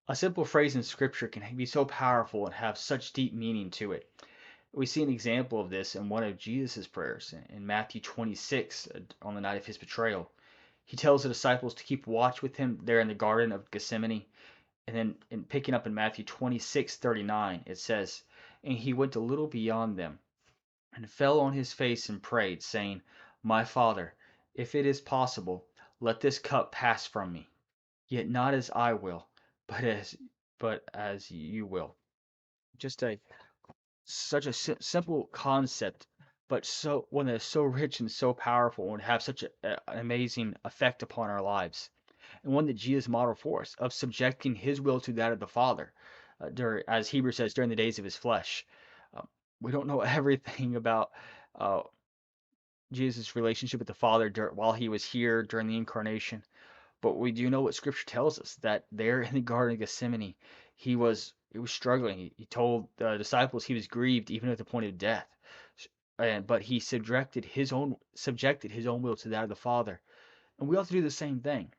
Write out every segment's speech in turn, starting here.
A simple phrase in Scripture can be so powerful and have such deep meaning to it. We see an example of this in one of Jesus' prayers in Matthew 26 on the night of his betrayal. He tells the disciples to keep watch with him there in the Garden of Gethsemane. And then picking up in Matthew 26:39, it says, "And he went a little beyond them and fell on his face and prayed, saying, My Father, if it is possible, let this cup pass from me. Yet not as I will, but as you will." Just a such a simple concept, but so one that is so rich and so powerful and would have such an amazing effect upon our lives, and one that Jesus modeled for us of subjecting His will to that of the Father, as Hebrews says, during the days of His flesh. Um, we don't know everything about uh, Jesus' relationship with the Father while He was here during the incarnation, but we do know what Scripture tells us that there in the Garden of Gethsemane, he was struggling. He told the disciples he was grieved even at the point of death. But he subjected his own will to that of the Father. And we have to do the same thing.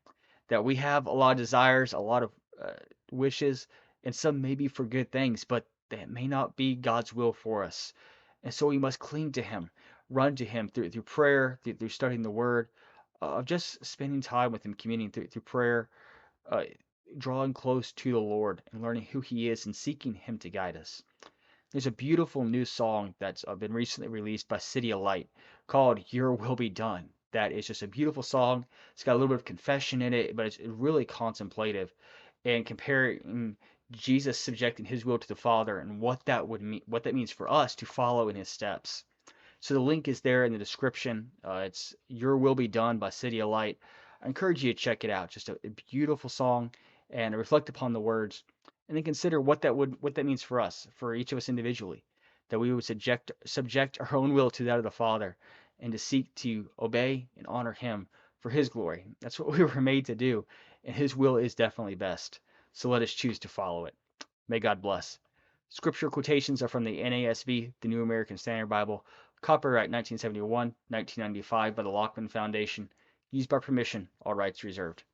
That we have a lot of desires, a lot of uh, wishes, and some may be for good things, but that may not be God's will for us. And so we must cling to Him, run to Him through prayer, through studying the Word, of just spending time with Him, communing through prayer, uh, drawing close to the Lord and learning who He is and seeking Him to guide us. There's a beautiful new song that's been recently released by CityAlight called Your Will Be Done. That is just a beautiful song. It's got a little bit of confession in it, but it's really contemplative and comparing Jesus subjecting his will to the Father and what that would mean, what that means for us to follow in his steps. So the link is there in the description. It's Your Will Be Done by CityAlight. I encourage you to check it out. Just a beautiful song, and reflect upon the words, and then consider what that means for us, for each of us individually, that we would subject our own will to that of the Father, and to seek to obey and honor Him for His glory. That's what we were made to do, and His will is definitely best. So let us choose to follow it. May God bless. Scripture quotations are from the NASB, the New American Standard Bible, copyright 1971, 1995 by the Lockman Foundation, used by permission, all rights reserved.